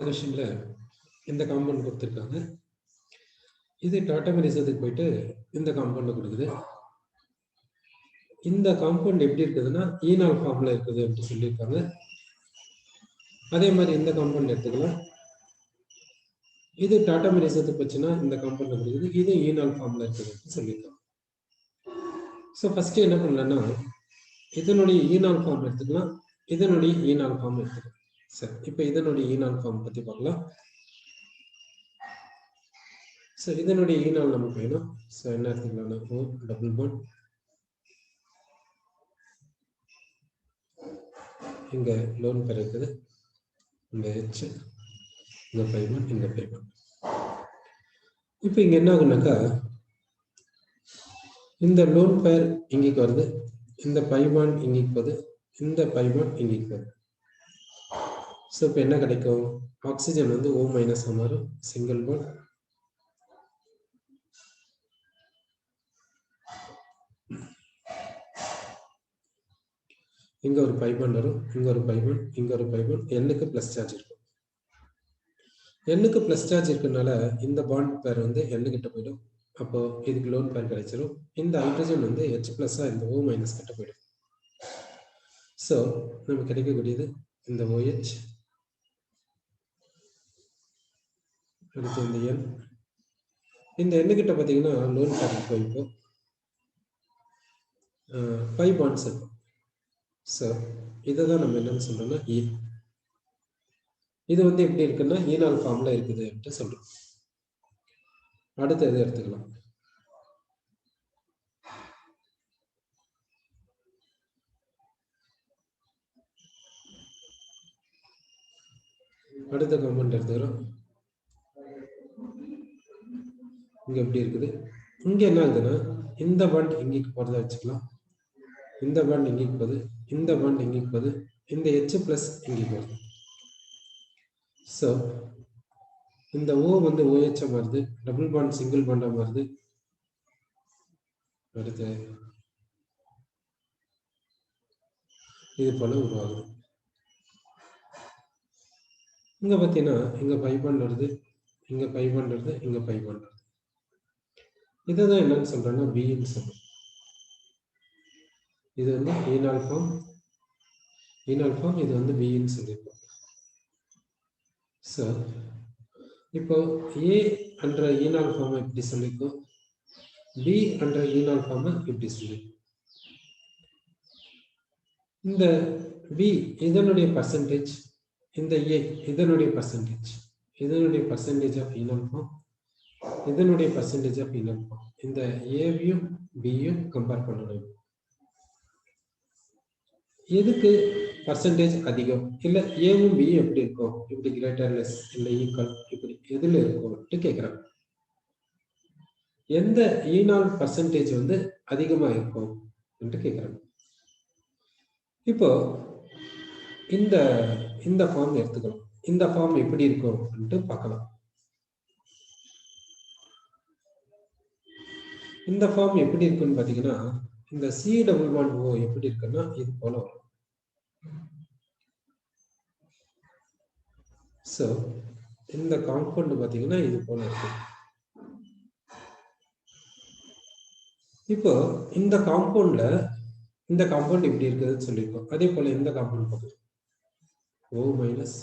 கொஸ்டின்ல இந்த காம்பவுண்ட் கொடுத்துருக்காங்க. இது டாட்டாமெரிசத்துக்கு போயிட்டு இந்த காம்பவுண்ட் கொடுக்குது. இந்த காம்பவுண்ட் எப்படி இருக்குதுன்னா ஈனால் ஃபார்ம்ல இருக்குது அப்படின்னு சொல்லியிருக்காங்க. அதே மாதிரி இந்த காம்பவுண்ட் எடுத்துக்கலாம். இது டாட்டாமெரிசத்துக்கு போச்சுன்னா இந்த காம்பவுண்ட் கொடுக்குது. இது ஈனால் ஃபார்ம்ல இருக்குது அப்படின்னு சொல்லியிருக்காங்க. ஸோ ஃபர்ஸ்ட் என்ன பண்ணலாம்னா இதனுடைய ஈனால் ஃபார்ம் எடுத்துக்கலாம், இதனுடைய ஈனால் ஃபார்ம் எடுத்துக்கலாம். சரி, இப்போ இதனுடைய ஈனால் ஃபார்ம் பத்தி பார்க்கலாம். ஸோ இதனுடைய ஈனால் நமக்கு வேணும். ஸோ என்ன எடுத்துக்கலாம்னா O டபுள் பாண்ட், இங்க லோன் பேர் இருக்குது, இங்க H, இங்க பைபாண்ட், இங்க பைபாண்ட். இப்போ இங்க என்ன ஆகுனாக்கா இந்த லோன் பேர் இங்கிக்கு வருது, இந்த பைபாண்ட் இங்கிக்கு போகுது, இந்த பைபாண்ட் இங்கிக்கு போகுது. ஸோ இப்போ என்ன கிடைக்கும், ஆக்சிஜன் வந்து O மைனஸ் மாறும், சிங்கிள் பாண்ட். இங்க ஒரு பைபாண்ட் வரும், இங்க ஒரு பைபாண்ட், இங்க ஒரு பைபாண்ட். Nக்கு பிளஸ் சார்ஜ் இருக்கும். Nக்கு பிளஸ் சார்ஜ் இருக்கனால இந்த பாண்ட் பேர் வந்து N கிட்ட போயிடும். அப்போ இதுக்கு லோன் பேர் கிடைச்சிடும். இந்த ஹைட்ரஜன் வந்து H பிளஸ்ஸா இந்த O மைனஸ் கிட்ட போயிடும். ஸோ நமக்கு கிடைக்கக்கூடியது இந்த OH, அடுத்து இந்த N. இந்த N கிட்ட பார்த்தீங்கன்னா லோன் பேர் போயிருக்கும், பை பாண்ட்ஸ் இருக்கும். ஸோ இதை தான் நம்ம என்னன்னு சொல்றோம்னா E. இது வந்து எப்படி இருக்குன்னா ஈனால் ஃபார்ம்ல இருக்குது அப்படின்னு சொல்றோம். அடுத்து எது எடுத்துக்கலாம், அடுத்த காம்பவுண்ட் எடுத்துக்கிறோம். இங்க எப்படி இருக்குது, இங்க என்ன ஆகுதுன்னா இந்த பாண்ட் இங்கிக்கு போறதா வச்சுக்கலாம், இந்த பாண்ட் இங்கிக்கு போகுது, இந்த பாண்ட் இங்கிக்கு போகுது, இந்த H பிளஸ் இங்கிக்கு போகுது. ஸோ இந்த O வந்து OH மாறுது, டபுள் பாண்ட் சிங்கிள் பாண்டா மாறுது. அடுத்து இது போல உருவாகுது. இங்க பார்த்தீங்கன்னா இங்க பை பாண்ட் வருது, இங்க பை பாண்ட் வருது, இங்க பை பாண்ட் வருது. இதை தான் என்னன்னு சொல்றேன்னா பின்னு சொல்றோம். இது வந்து ஈனால் ஃபார்ம், ஈனால் ஃபார்ம், இது வந்து பின்னு சொல்லியிருக்கோம். ஸோ இப்போ A என்ற ஈனால் ஃபார்மை இப்படி சொல்லியிருக்கோம், B என்ற ஈனால் ஃபார்மை இப்படி சொல்லியிருக்கோம். இந்த B இதனுடைய பர்சன்டேஜ், இந்த A இதனுடைய பர்சன்டேஜ், இதனுடைய பர்சன்டேஜ் ஆஃப் ஈனால் ஃபார்ம், இதனுடைய பர்சன்டேஜ் ஆஃப் ஈனால் ஃபார்ம். இந்த ஏவையும் பியும் கம்பேர் பண்ணணும். எதுக்கு பர்சன்டேஜ் அதிகம், இல்ல ஏவும் பியும் எப்படி இருக்கும், இப்படி கிரேட்டர் லெஸ் இல்ல ஈக்குவல், இப்படி எதுல இருக்கும்னு கேட்கிறாங்க. எந்த ஈனால் பர்சன்டேஜ் வந்து அதிகமா இருக்கும் என்று கேட்கிறாங்க. இப்போ இந்த இந்த ஃபார்ம் எடுத்துக்கலாம். இந்த ஃபார்ம் எப்படி இருக்கும் பார்க்கலாம். இந்த ஃபார்ம் எப்படி இருக்குன்னு பாத்தீங்கன்னா இந்த C டபுள் பாண்ட் O எப்படி இருக்குன்னா இது போல வரும். ஸோ இந்த காம்பவுண்ட் பாத்தீங்கன்னா இது போல இருக்கு. இப்போ இந்த காம்பவுண்ட்ல இந்த காம்பவுண்ட் இப்படி இருக்குதுன்னு சொல்லியிருக்கோம். அதே போல இந்த காம்பவுண்ட் பார்க்கலாம், O மைனஸ்,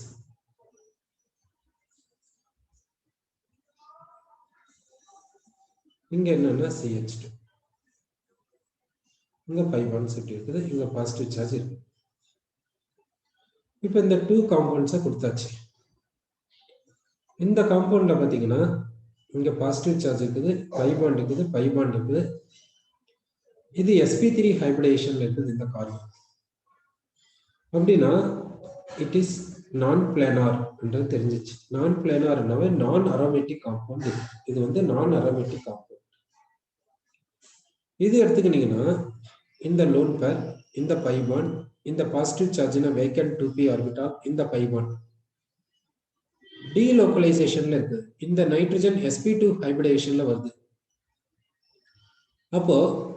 இங்க என்னன்னா CH2, இங்க 5 பாண்ட்ஸ் இப்படி இருக்குது, இங்க பாசிட்டிவ் சார்ஜ் இருக்கு. இப்போ இந்த 2 காம்பவுண்ட்ஸை கொடுத்தாச்சு. இந்த காம்பவுண்ட்ல பாத்தீங்கன்னா இங்க பாசிட்டிவ் சார்ஜ் இருக்குது, பை பாண்ட் இருக்குது, பை பாண்ட் இருக்குது. இது sp3 ஹைபிரிடேஷன்ல இருக்குது இந்த கார்பன். அப்படின்னா இட் இஸ் நான் பிளானார் என்றது தெரிஞ்சிச்சு. நான் பிளானார்னாவே நான் அரோமேட்டிக் காம்பவுண்ட். இது வந்து நான் அரோமேட்டிக் காம்பவுண்ட். இது எடுத்துக்கிட்டீங்கன்னா இந்த லோன் பேர், இந்த பை பாண்ட், இந்த பாசிட்டிவ் சார்ஜ்னா வேக்கன்ட் 2p ஆர்பிட்டால், இந்த பை பாண்ட் டீலோக்கலைசேஷன்ல இருக்கு. இந்த நைட்ரஜன் sp2 ஹைபிரிடேஷன்ல வருது. அப்போ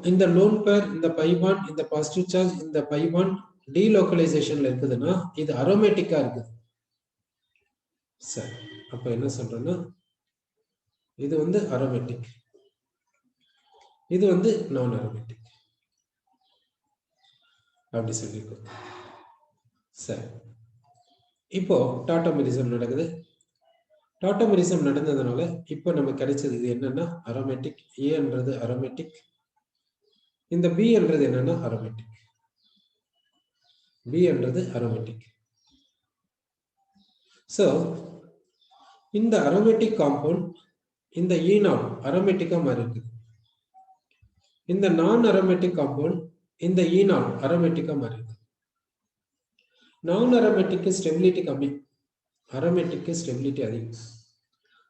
இந்த லோன் பேர், இந்த பை பாண்ட், இந்த பாசிட்டிவ் சார்ஜ், இந்த பை பாண்ட் டீலோக்கலைசேஷன்ல இருக்குதுன்னா இது அரோமேட்டிக்கா இருக்குது. சரி, அப்ப என்ன சொல்றோம்னா இது வந்து அரோமேட்டிக், இது வந்து நான் அரோமேட்டிக் அப்படி சொல்லியிருக்கோம். சரி, இப்போ டாட்டோமெரிசம் நடக்குது. டாட்டோமெரிசம் நடந்ததுனால இப்போ நம்ம கிடைச்சது இது என்னன்னா அரோமேட்டிக். ஏன்றது அரோமேட்டிக், இந்த பி என்றது என்னன்னா அரோமேட்டிக், பி என்றது அரோமேட்டிக். ஸோ இந்த அரோமேட்டிக் காம்பவுண்ட் இந்த ஈனால் அரோமேட்டிக்கா மாறி இருக்கு. இந்த நான் அரோமேட்டிக் காம்பவுண்ட் இந்த ஈனால் அரோமேட்டிக்கா மாறி இருக்கு. நான் அரோமேட்டிக்கு ஸ்டெபிலிட்டி கம்மி, அரோமேட்டிக்கு ஸ்டெபிலிட்டி அதிகம்.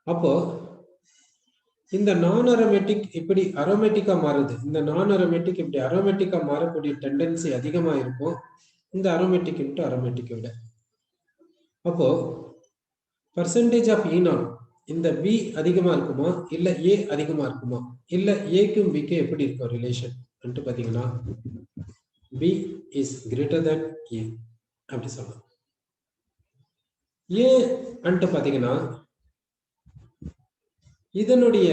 அப்போ இந்த நான் அரோமேட்டிக் இப்படி அரோமேட்டிக்கா மாறுது, இந்த நான் அரோமேட்டிக் இப்படி அரோமேட்டிக்கா மாறக்கூடிய டெண்டன்சி அதிகமா இருக்கும் இந்த அரோமேட்டிக் இன்டு அரோமேட்டிக்கை விட. அப்போ பர்சன்டேஜ் ஆஃப் ஈனால் இந்த பி அதிகமா இருக்குமா இல்ல ஏ அதிகமா இருக்குமா, இல்ல ஏக்கும் பிக்கும் எப்படி இருக்கும் ரிலேஷன் பாத்தீங்கன்னா பி இஸ் கிரேட்டர் தேன் ஏ அப்படி சொல்லலாம். ஏ பாத்தீங்கன்னா இதனுடைய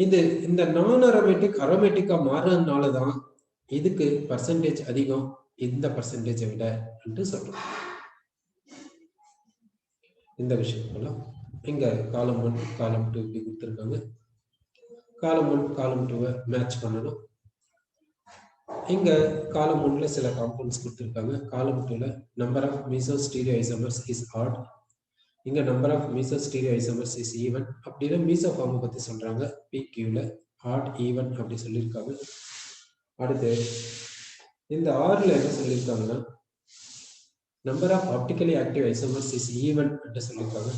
இது இந்த நான் அரோமேட்டிக் அரோமேட்டிக்கா மாறுறதுனாலதான் இதுக்கு பர்சன்டேஜ் அதிகம் இந்த பர்சன்டேஜை விட என்று சொல்றோம். இந்த விஷயம் இங்க காலம் 1 காலம் 2 இப்படி கொடுத்துருக்காங்க. காலம் 1 காலம் 2 மேட்ச் பண்ணணும். இங்க காலம் 1ல சில காம்பவுண்ட்ஸ் கொடுத்துருக்காங்க, காலம் 2ல number of meso stereo isomers is odd, இங்க number of meso stereo isomers is even. அப்படின்னா மீசோ ஃபார்மை பத்தி சொல்றாங்க, PQல ஆட் ஈவன் அப்படி சொல்லியிருக்காங்க. அடுத்து இந்த ஆர்ல என்ன சொல்லியிருக்காங்கன்னா number of optically active isomers is even என்று சொல்லியிருக்காங்க.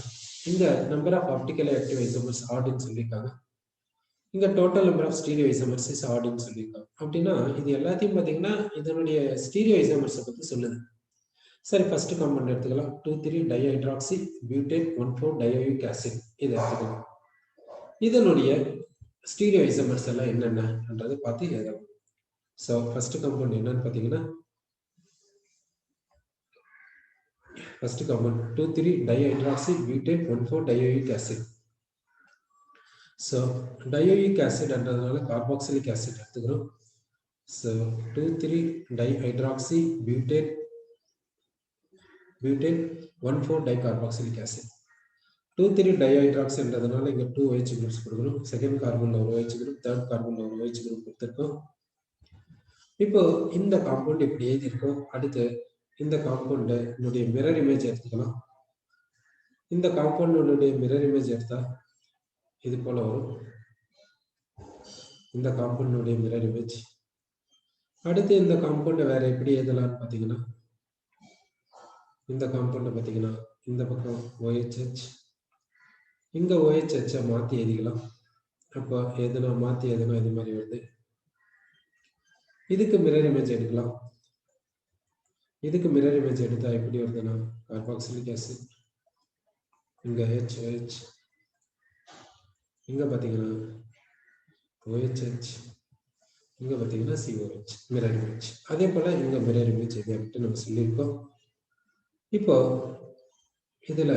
இங்க number of optically active isomers ஆட்னு சொல்லியிருக்காங்க. இங்க total number of stereo isomers is ஆட்னு சொல்லியிருக்காங்க. அப்படின்னா இது எல்லாத்தையும் பார்த்தீங்கன்னா இதனுடைய ஸ்டீரியோ ஐசோமர்ஸை பத்தி சொல்லுது. சரி, ஃபர்ஸ்ட் காம்பவுண்ட் எடுத்துக்கலாம். 2,3 டைஹைட்ராக்சி பியூட்டேன் 1,4 டயோயிக் ஆசிட் இதை எடுத்துக்கலாம். இதனுடைய ஸ்டீரியோ ஐசோமர்ஸ் எல்லாம் என்னென்னன்றதை பார்த்து எழுதலாம். ஸோ ஃபர்ஸ்ட் காம்பவுண்ட் என்னன்னு பார்த்தீங்கன்னா first compound 2,3 dihydroxy butane 1,4 dioic acid. So dioic ஆசிட்ன்றதுனால கார்பாக்சிலிக் ஆசிட் எடுத்துக்கிறோம். So 2,3 dihydroxy butane 1,4 dicarboxylic acid. 2,3 டைஹைட்ராக்சின்றதுனால இங்க 2 OH குரூப்ஸ் கொடுக்கணும். செகண்ட் கார்பன்ல ஒரு OH குரூப், தேர்ட் கார்பன்ல ஒரு OH குரூப் கொடுத்துருக்கோம். இப்போ இந்த காம்பவுண்ட் இப்படி எழுதியிருக்கோம். அடுத்து இந்த காம்பவுண்டுடைய மிரர் இமேஜ் எடுத்துக்கலாம். இந்த காம்பவுண்டுடைய மிரர் இமேஜ் எடுத்தா இது போல வரும், இந்த காம்பவுண்டுடைய மிரர் இமேஜ். அடுத்து இந்த காம்பவுண்டை வேற எப்படி எழுதலாம்னு பார்த்தீங்கன்னா இந்த காம்பவுண்டை பார்த்தீங்கன்னா இந்த பக்கம் OHH, இங்க OHH மாத்தி எழுதிக்கலாம். அப்போ எதுனா மாத்தி எதுனா இது மாதிரி வருது. இதுக்கு மிரர் இமேஜ் எடுக்கலாம். இதுக்கு மிரர் இமேஜ் எடுத்தா எப்படி வருதுன்னா கார்பாக்சிலிக் ஆசிட், இங்க HOH, இங்க பாத்தீங்கன்னா OHH, இங்க பாத்தீங்கன்னா COH மிரர் இமேஜ். அதே போல இங்க மிரர் இமேஜ் எது நம்ம சொல்லியிருக்கோம். இப்போ இதுல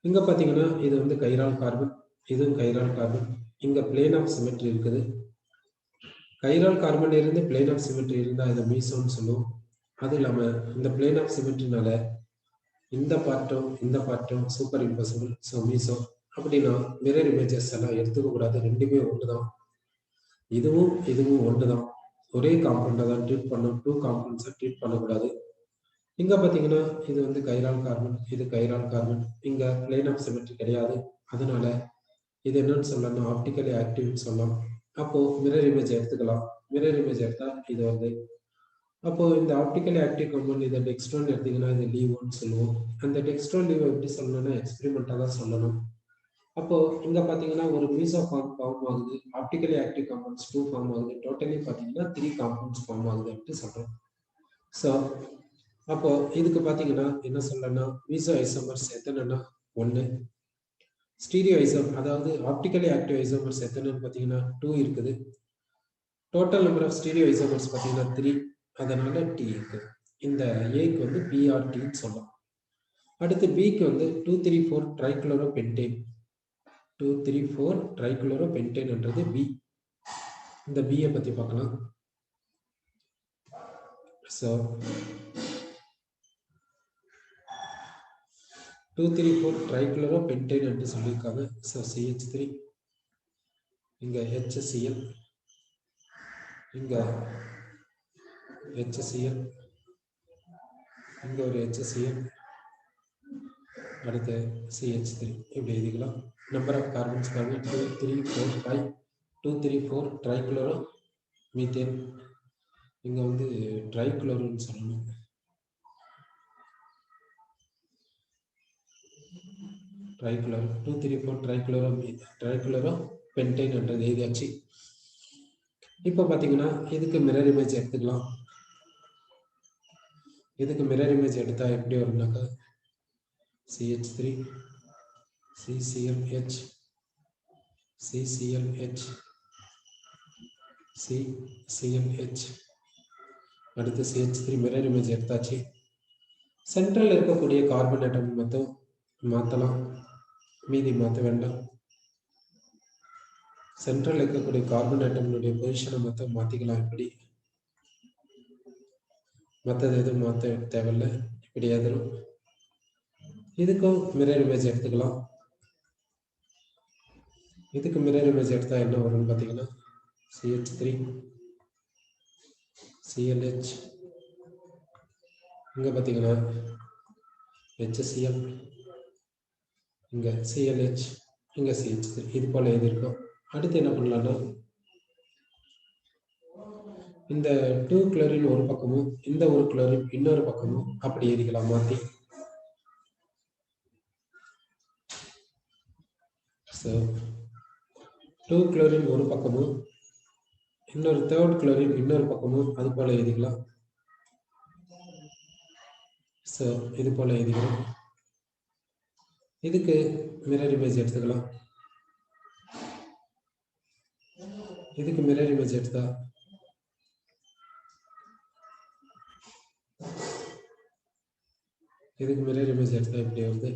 இங்க பாத்தீங்கன்னா இது வந்து கைரால் கார்பன், இதுவும் கைரால் கார்பன். இங்க பிளேன் ஆஃப் சிமெட்ரி இருக்குது. கைரால் கார்பன் இருந்து பிளேன் ஆஃப் சிமெட்ரி இருந்தா இதை மீசோன்னு சொல்லுவோம். அது இல்லாம இந்த பிளேன் ஆஃப் சிமெட்ரினால இந்த பார்ட்டும் சூப்பர் இம்பாசிபிள், ஸோ மீசோ. அப்படின்னா மிரர் இமேஜஸ் எல்லாம் எடுத்துக்க கூடாது, ரெண்டுமே ஒன்றுதான். இதுவும் ஒன்றுதான், ஒரே காம்பவுண்டை தான் ட்ரீட் பண்ணும், 2 காம்பவுண்ட்ஸை ட்ரீட் பண்ணக்கூடாது. இங்க பாத்தீங்கன்னா இது வந்து கைரால் கார்பன், இது கைரால் கார்பன். இங்க பிளேன் ஆஃப் சிமெட்ரி கிடையாது, அதனால இது என்னன்னு சொல்லலாம், ஆப்டிக்கலி ஆக்டிவ்னு சொல்லலாம். அப்போ மிரர் இமேஜ் எடுத்துக்கலாம். மிரர் இமேஜ் எடுத்தா இது வந்து அப்போ இந்த ஆப்டிக்கலி ஆக்டிவ் காம்பவுண்ட் இதை டெக்ஸ்ட்ரோன் எடுத்தீங்கன்னா இது லீவோன்னு சொல்லுவோம். அந்த டெக்ஸ்ட்ரோன் லீவ் எப்படி சொல்லணும்னா எக்ஸ்பெரிமெண்டா தான் சொல்லணும். அப்போ இங்க பாத்தீங்கன்னா ஒரு மீசோ ஃபார்ம் ஆகுது, ஆப்டிக்கலி ஆக்டிவ் காம்பவுண்ட்ஸ் 2 ஃபார்ம் ஆகுது, டோட்டலி பாத்தீங்கன்னா 3 காம்பவுண்ட்ஸ் ஃபார்ம் ஆகுது அப்படின்னு சொல்றோம். ஸோ அப்போ இதுக்கு பாத்தீங்கன்னா என்ன சொல்லணும்னா மீசோ ஐசோமர்ஸ் எத்தனைன்னா 1, ஸ்டீரியோ ஐசோமர் அதாவது ஆப்டிக்கலி ஆக்டிவ் ஐசோமர்ஸ் எத்தனைன்னு பாத்தீங்கன்னா 2 இருக்குது. Total number of stereo isomers பாத்தீங்கன்னா 3, அதனால T இருக்கு. இந்த ஏக்கு வந்து PRTன்னு சொல்லலாம். அடுத்து பிக்கு வந்து 2,3,4 ட்ரைக்ளோரோபென்டேன். 2,3,4 ட்ரைக்ளோரோபென்டேன்ன்றது பி. இந்த பியை பத்தி பார்க்கலாம். ஸோ 2,3,4 ட்ரைக்ளோரோபென்டேன் என்று சொல்லியிருக்காங்க. ஸோ CH3, இங்க HCl, இங்க HCl, இங்க ஒரு HCl, அடுத்து CH3 இப்படி எழுதிக்கலாம். நம்பர் ஆஃப் கார்பன்ஸ் பாருங்க 2, 3, 4, 5. 2,3,4 ட்ரைக்ளோரோ மீத்தேன். இங்க வந்து ட்ரைக்ளோரோன்னு சொல்லணும். ட்ரைக்ளோரோ 2,3,4 ட்ரைக்ளோரோ பென்டேன் என்றது எழுதியாச்சு. இப்போ பார்த்தீங்கன்னா இதுக்கு மிரர் இமேஜ் எடுத்துக்கலாம். இதுக்கு மிரர் இமேஜ் எடுத்தா எப்படி வரும்னாக்கா CH3, CClH, CClH, CClH, அடுத்து CH3 மிரர் இமேஜ் எடுத்தாச்சு. சென்ட்ரல் இருக்கக்கூடிய கார்பன் ஆட்டம் மட்டும் மாற்றலாம், மீதி மாற்ற வேண்டாம். சென்ட்ரல் இருக்கக்கூடிய கார்பன் ஆட்டம்னுடைய பொசிஷனை மட்டும் மாற்றிக்கலாம். இப்படி மற்றது எதுவும் மாற்ற தேவையில்லை. இப்படி எதிரும் இதுக்கும் மிரர் இமேஜ் எடுத்துக்கலாம். இதுக்கு மிரர் இமேஜ் எடுத்தா என்ன வரும்னு பார்த்தீங்கன்னா CH3, CLH, இங்கே பார்த்தீங்கன்னா HCl, இங்கே CLH, இங்கே CH3 இது போல் எழுதியிருக்கோம். அடுத்து என்ன பண்ணலாம்னா இந்த 2 குளோரின் ஒரு பக்கமும் இந்த ஒரு குளோரின் இன்னொரு பக்கமும் அப்படி எழுதிக்கலாம் மாற்றி. ஸோ 2 குளோரின் ஒரு பக்கமும் இன்னொரு 3rd குளோரின் இன்னொரு பக்கமும் அது போல எழுதிக்கலாம். ஸோ இது போல எழுதிக்கலாம். இதுக்கு மிரர் இமேஜ் எடுத்துக்கலாம். இதுக்கு மிரர் இமேஜ் எடுத்தா இதுக்கு மிரர் இமேஜ் எடுத்தா இப்படி வருது.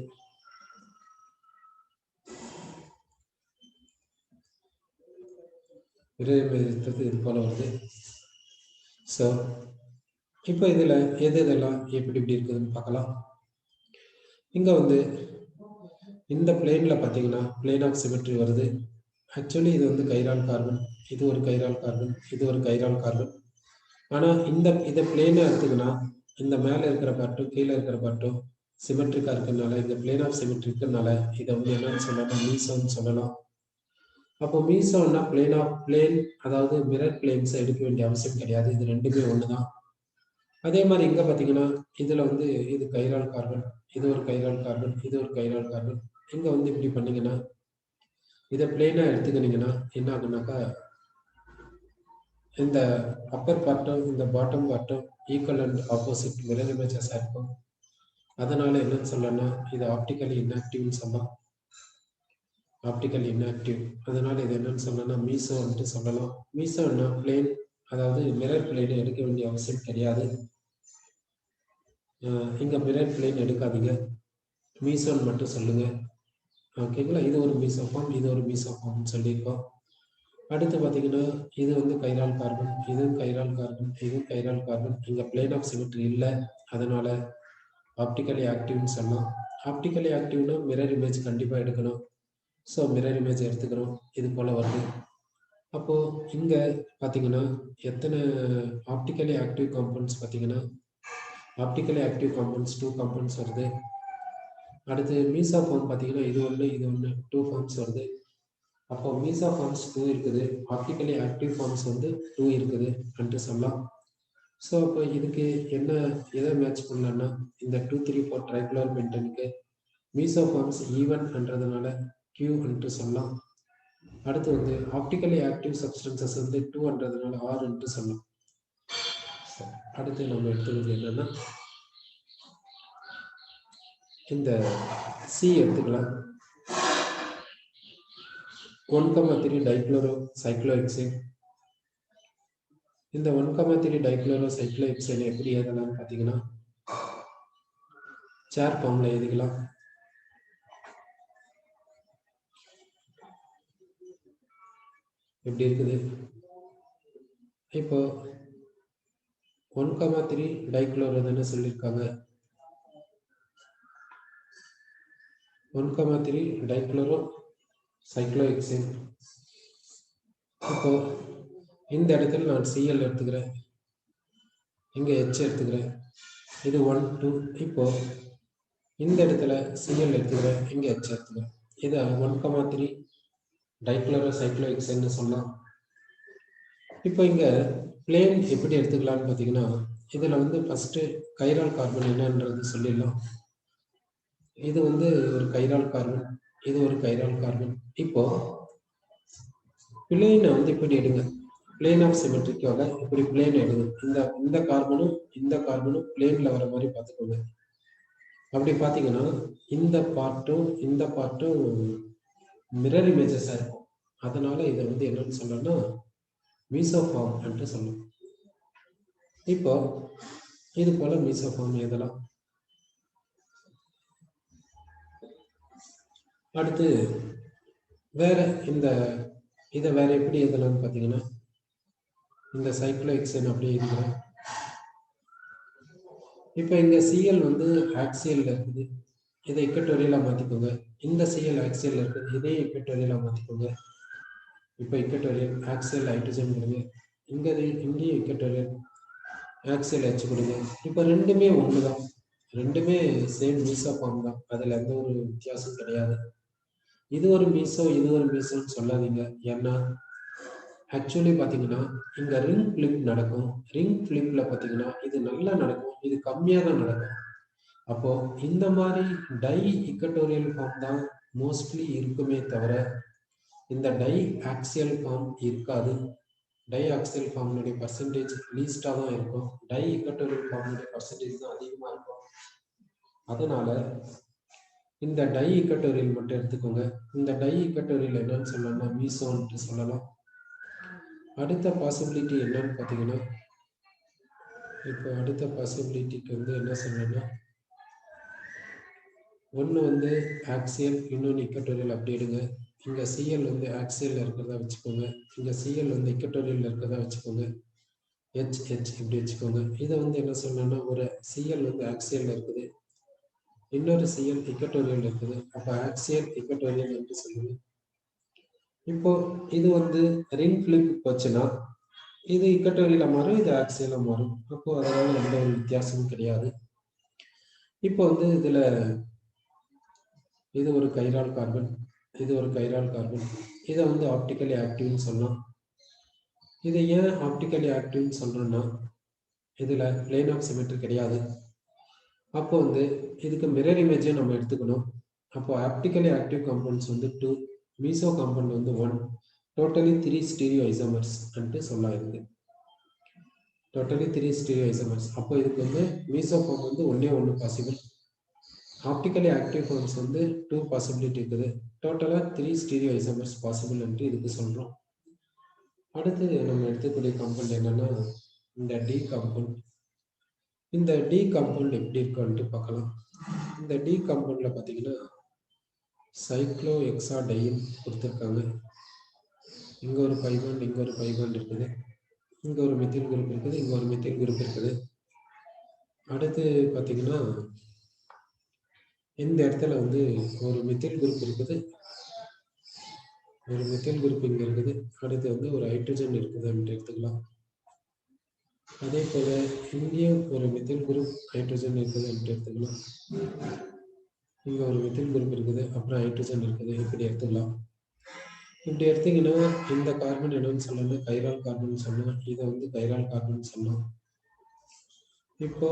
மிரர் இமேஜ் எடுத்தது இது போல வருது. ஸோ இப்போ இதில் எதெல்லாம் எப்படி இப்படி இருக்குதுன்னு பார்க்கலாம். இங்கே வந்து இந்த பிளேனில் பார்த்தீங்கன்னா பிளேன் ஆஃப் சிமெட்ரி வருது. ஆக்சுவலி இது வந்து கைரால் கார்பன், இது ஒரு கைரால் கார்பன், இது ஒரு கைரால் கார்பன். ஆனால் இதை பிளேனாக எடுத்துக்கினா இந்த மேலே இருக்கிற பார்ட்டும் கீழே இருக்கிற பார்ட்டும் சிமெட்ரிக்காக இருக்கிறதுனால, இந்த பிளேன் ஆஃப் சிமெட்ரி இருக்கிறதுனால இதை வந்து என்னன்னு சொல்லலாம், மீசோன்னு சொல்லலாம். அப்போ மீசோன்னா பிளேன் அதாவது மிரர் பிளேன்ஸை எடுக்க வேண்டிய அவசியம் கிடையாது. இது ரெண்டுமே ஒன்று தான். அதே மாதிரி இங்கே பார்த்தீங்கன்னா இதில் வந்து இது கைரால் கார்பன், இது ஒரு கைரால் கார்பன், இது ஒரு கைரால் கார்பன். இங்கே வந்து இப்படி பண்ணீங்கன்னா இதை பிளேனாக எடுத்துக்கினீங்கன்னா என்ன ஆகுனாக்கா இந்த அப்பர் பார்ட்டும் இந்த பாட்டம் பார்ட்டும் ஈக்குவல் அண்ட் ஆப்போசிட் மிரர் இமேஜஸாக இருக்கும். அதனால என்னன்னு சொல்லலாம்னா இது ஆப்டிக்கலி இன்ஆக்டிவ்னு சொல்லலாம். Optical inactive. அதனால இது என்னன்னு சொல்லலாம்னா மீசோன்ட்டு சொல்லலாம். மீசோன்னா பிளேன் அதாவது மிரர் பிளேனை எடுக்க வேண்டிய அவசியம் கிடையாது. இங்கே மிரர் பிளேன் எடுக்காதீங்க, மீசோன் மட்டும் சொல்லுங்க. ஓகேங்களா? இது ஒரு மீசோஃபார்ம், இது ஒரு மீசோஃபார்ம்னு சொல்லியிருக்கோம். அடுத்து பார்த்தீங்கன்னா இது வந்து கைரால் கார்பன், இதுவும் கைரால் கார்பன், இதுவும் கைரால் கார்பன். இங்கே பிளேன் ஆஃப் சிமெட்ரி இல்லை, அதனால ஆப்டிக்கலி ஆக்டிவ்னு சொல்லலாம். ஆப்டிக்கலி ஆக்டிவ்னா மிரர் இமேஜ் கண்டிப்பாக எடுக்கணும். ஸோ மிரர் இமேஜ் எடுத்துக்கிறோம். இது போல் வருது. அப்போது இங்கே பார்த்தீங்கன்னா எத்தனை ஆப்டிக்கலி ஆக்டிவ் காம்பவுண்ட்ஸ் பார்த்தீங்கன்னா ஆப்டிக்கலி ஆக்டிவ் காம்பவுண்ட்ஸ் 2 காம்பவுண்ட்ஸ் வருது. அடுத்து மீசோஃபார்ம் பார்த்தீங்கன்னா இது ஒன்று இது ஒன்று 2 ஃபார்ம்ஸ் வருது. அப்போ மீசோஃபார்ம்ஸ் 2 இருக்குது, ஆப்டிக்கலி ஆக்டிவ் ஃபார்ம்ஸ் வந்து 2 இருக்குது என்று சொல்லலாம். ஸோ அப்போ இதுக்கு என்ன எதை மேட்ச் பண்ணலான்னா இந்த 2,3,4 ட்ரைக்ளோரோபென்டனுக்கு மீசோஃபார்ம்ஸ் ஈவன்ன்றதுனால Q என்று சொல்லலாம். அடுத்து வந்து ஆப்டிக்கலி ஆக்டிவ் சப்ஸ்டன்சஸ் வந்து 2ன்றதுனால R என்று சொல்லலாம். அடுத்து நம்ம எடுத்துக்கிறது என்னன்னா இந்த C எடுத்துக்கலாம். 1,3 டைக்ளோரோ சைக்ளோஹெக்சேன். இந்த 1,3 டைக்ளோரோ சைக்ளோஹெக்சேன் எப்படி எழுதலாம்னு பார்த்தீங்கன்னா சேர் ஃபார்ம்ல எழுதிக்கலாம். எப்படி இருக்குது இப்போ 1,3 டைக்ளோரோன்னு சொல்லியிருக்காங்க. 1,3 டைக்ளோரோ சைக்ளோஹெக்சேன். இப்போ இந்த இடத்துல நான் Cl எடுத்துக்கிறேன், இங்க H எடுத்துக்கிறேன், இது 1 2. இப்போ இந்த இடத்துல Cl எடுத்துக்கிறேன், இங்க H எடுத்துக்கிறேன். இதை 1,3 டைக்ளோரோ சைக்ளோஹெக்சேன்னு சொல்லலாம். இப்போ இங்க பிளேன் எப்படி எடுத்துக்கலாம்னு பார்த்தீங்கன்னா, இதுல வந்து ஃபர்ஸ்ட் கைரால் கார்பன் என்னன்றது சொல்லிடலாம். இது வந்து ஒரு கைரால் கார்பன், இது ஒரு கைரால் கார்பன். இப்போ பிளேனை வந்து இப்படி எடுங்க, பிளேன் ஆஃப் சிமெட்ரிக்காக இப்படி பிளேன் எடுங்க. இந்த கார்பனும் பிளேன்ல வர மாதிரி பார்த்துக்கோங்க. அப்படி பார்த்தீங்கன்னா இந்த பார்ட்டும் மிரர் இமேஜஸா இருக்கும். அதனால இதை வந்து என்னன்னு சொல்லணும்னா மீசோஃபார்ம் என்று சொல்லணும். இப்போ இது போல மீசோஃபார்ம் எழுதலாம். அடுத்து வேற இதை வேற எப்படி எழுதலாம்னு பார்த்தீங்கன்னா, இந்த சைக்ளோஹெக்சேன் அப்படியே எழுதுகிறேன். இப்போ இங்க Cl வந்து ஆக்சியல்ல இருக்குது, இதை இக்கட்டோரியலா மாத்திக்கோங்க. இந்த Cl ஆக்சியல்ல இருக்குது, இதையும் இக்கட்டோரியலா மாத்திக்கோங்க. இப்போ இக்கட்டோரியல் ஆக்சியல் ஹைட்ரஜன் கொடுங்க, இங்கேயும் இக்கட்டோரியல் ஆக்சியல் H கொடுங்க. இப்போ ரெண்டுமே ஒண்ணுதான், ரெண்டுமே சேம் மீசோஃபார்ம் தான், அதுல எந்த ஒரு வித்தியாசம் கிடையாது. இது ஒரு மீசோன்னு சொல்லாதீங்க. ஏன்னா ஆக்சுவலி பார்த்தீங்கன்னா இங்க ரிங் ஃபிளிப் நடக்கும். ரிங் ஃபிளிப்ல பார்த்தீங்கன்னா இது நல்லா நடக்கும், இது கம்மியாக தான் நடக்கும். அப்போ இந்த மாதிரி டை இக்கட்டோரியல் ஃபார்ம் தான் மோஸ்ட்லி இருக்குமே தவிர இந்த டை ஆக்சியல் ஃபார்ம் இருக்காது. டை ஆக்சியல் ஃபார்முடைய பர்சன்டேஜ் லீஸ்டா தான் இருக்கும், டை இக்கட்டோரியல் ஃபார்முடைய பர்சன்டேஜ் தான் அதிகமாக இருக்கும். அதனால இந்த டை இக்கட்டோரியல் மட்டும் எடுத்துக்கோங்க. இந்த டை இக்கட்டோரியல் என்னன்னு சொல்லலாம்னா மீசோன்ட்டு சொல்லலாம். அடுத்த பாசிபிலிட்டி என்னன்னு பார்த்தீங்கன்னா, இப்போ அடுத்த பாசிபிலிட்டிக்கு வந்து என்ன சொல்லணும்னா, ஒன்று வந்து ஆக்சியல், இன்னொன்று இக்கட்டோரியல் அப்படி எடுங்க. இங்கே Cl வந்து ஆக்சியலில் இருக்கிறதா வச்சுக்கோங்க, இங்கே Cl வந்து இக்கட்டோரியலில் இருக்கிறதா வச்சுக்கோங்க, H இப்படி வச்சுக்கோங்க. இதை வந்து என்ன சொல்லணும்னா, ஒரு Cl வந்து ஆக்சியலில் இருக்குது, இன்னொரு Cl இக்கட்டோரியல் இருக்குது. அப்போ ஆக்சியல் இக்கட்டோரியல் என்று சொல்லுங்க. இப்போ இது வந்து ரிங் ஃபிளிப் போச்சுன்னா இது இக்கட்டோரியலா மாறும், இது ஆக்சியலா மாறும். அப்போ அதனால எந்த ஒரு வித்தியாசமும் கிடையாது. இப்போ வந்து இதுல இது ஒரு கைரால் கார்பன், இது ஒரு கைரால் கார்பன். இதை வந்து ஆப்டிக்கலி ஆக்டிவ்னு சொல்லலாம். இதை ஏன் ஆப்டிக்கலி ஆக்டிவ்னு சொல்றோம்னா இதுல பிளேன் ஆஃப் சிமெட்ரி கிடையாது. அப்போ வந்து இதுக்கு மிரர் இமேஜை நம்ம எடுத்துக்கணும். அப்போ ஆப்டிக்கலி ஆக்டிவ் காம்பவுண்ட்ஸ் வந்து 2, மீசோ காம்பவுண்ட் வந்து 1, டோட்டலி 3 ஸ்டீரியோ ஐசோமர்ஸ் என்று சொல்லலாம். இருக்கு டோட்டலி 3 ஸ்டீரியோ ஐசோமர்ஸ். அப்போ இதுக்கு வந்து மீசோஃபார்ம் வந்து ஒன்று பாசிபிள், ஆப்டிக்கலி ஆக்டிவ் ஃபார்ம்ஸ் வந்து 2 பாசிபிலிட்டி இருக்குது. டோட்டலாக 3 ஸ்டீரியோ ஐசோமர்ஸ் பாசிபிள் என்று இதுக்கு சொல்கிறோம். அடுத்து நம்ம எடுத்துக்கூடிய காம்பவுண்ட் என்னன்னா இந்த டி காம்பவுண்ட். இந்த டி காம்பவுண்ட் எப்படி இருக்குன்ட்டு பார்க்கலாம். இந்த டி காம்பவுண்டில் பார்த்தீங்கன்னா சைக்ளோ ஹெக்ஸாடைன் கொடுத்துருக்காங்க. இங்கே ஒரு பை பாண்ட், இங்கே ஒரு பை பாண்ட் இருக்குது, இங்கே ஒரு மெத்தில் குரூப் இருக்குது, இங்கே ஒரு மெத்தில் குரூப் இருக்குது. அடுத்து பார்த்தீங்கன்னா இந்த இடத்துல வந்து ஒரு மெத்தில் குரூப் இருக்குது, ஒரு மெத்தில் குரூப் இங்கே இருக்குது. அடுத்து வந்து ஒரு ஹைட்ரஜன் இருக்குதுன்னு எடுத்துக்கலாம். அதே போல இங்கேயும் ஒரு மெத்தில் குரூப் ஹைட்ரஜன் இருக்குதுன்னு எடுத்துக்கலாம். இங்கே ஒரு மெத்தில் குரூப் இருக்குது, அப்புறம் ஹைட்ரஜன் இருக்குது, இப்படி எடுத்துக்கலாம். இப்படி எடுத்தீங்கன்னா இந்த கார்பன் என்னன்னு சொல்லலாம், கைரால் கார்பன் சொல்லலாம். இதை வந்து கைரால் கார்பன் சொல்லலாம். இப்போ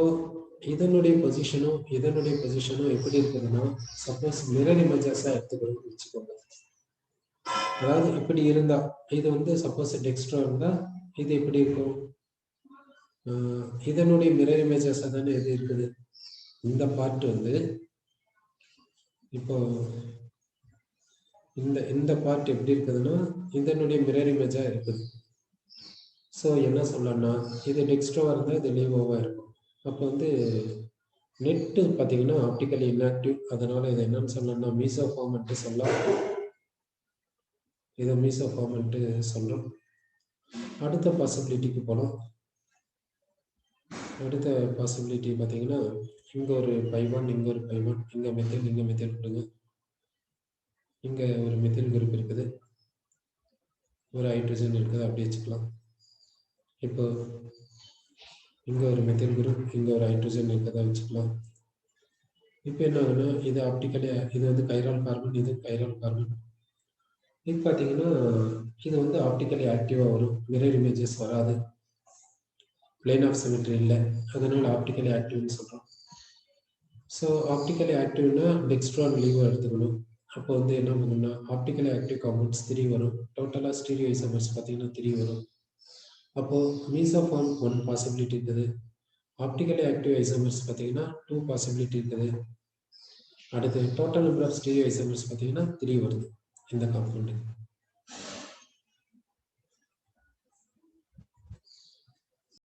இதனுடைய பொசிஷனும் எப்படி இருக்குதுன்னா, சப்போஸ் மிரர் இமேஜஸா எடுத்துக்கணும்னு வச்சுக்கோங்க. அதாவது இப்படி இருந்தா இது வந்து சப்போஸ் டெக்ஸ்ட்ரா இருந்தா இது எப்படி இருக்கும், இதனுடைய மிரர் இமேஜஸா தானே இது இருக்குது. இந்த பார்ட் வந்து இப்போ இந்த பார்ட் எப்படி இருக்குதுன்னா இதனுடைய மிரர் இமேஜா இருக்குது. ஸோ என்ன சொல்லலாம்னா இது டெக்ஸ்ட்ரோவா இருந்தால் இது லீவோவா இருக்கும். அப்போ வந்து நெட் பார்த்தீங்கன்னா ஆப்டிக்கலி இன்ஆக்டிவ், அதனால இதை என்னன்னு சொல்லணும்னா மீசோஃபார்ம்ட்டு சொல்லலாம். இதை மீசோஃபார்ம்ட்டு சொல்கிறோம். அடுத்த பாசிபிலிட்டிக்கு போகலாம். அடுத்த பாசிபிலிட்டி பார்த்தீங்கன்னா இங்கே ஒரு பைபான், இங்கே ஒரு பைபான், இங்கே மெத்தில், இங்கே மெத்தில் கொடுங்க. இங்கே ஒரு மெத்தில் குரூப் இருக்குது, ஒரு ஹைட்ரஜன் இருக்குது, அப்படி வச்சுக்கலாம். இப்போ இங்கே ஒரு மெத்தில் குரூப், இங்கே ஒரு ஹைட்ரஜன் இருக்கிறதா வச்சுக்கலாம். இப்போ என்ன ஆகுனா இது ஆப்டிக்கலி, இது வந்து கைரால் கார்பன், இது கைரால் கார்பன். இது பார்த்தீங்கன்னா இது வந்து ஆப்டிக்கலி ஆக்டிவாக வரும், மிரர் இமேஜஸ் வராது, பிளேன் ஆஃப் சிமெட்ரி இல்லை, அதனால ஆப்டிக்கலி ஆக்டிவ்னு சொல்கிறோம். ஸோ ஆப்டிக்கலி ஆக்டிவ்னா டெக்ஸ்ட்ரான் லீவோ எடுத்துக்கணும். அப்போ வந்து என்ன பண்ணணும்னா ஆப்டிக்கலி ஆக்டிவ் காம்பவுண்ட்ஸ் 3 வரும், டோட்டலாக ஸ்டீரியோ ஐசோமர்ஸ் பார்த்தீங்கன்னா 3 வரும். அப்போது மீசோஃபார்ம் 1 பாசிபிலிட்டி இருக்குது, ஆப்டிக்கலி ஆக்டிவ் ஐசோமர்ஸ் பார்த்தீங்கன்னா 2 பாசிபிலிட்டி இருக்குது. அடுத்து total number of stereo isomers பார்த்தீங்கன்னா 3 வருது இந்த காம்பவுண்டு.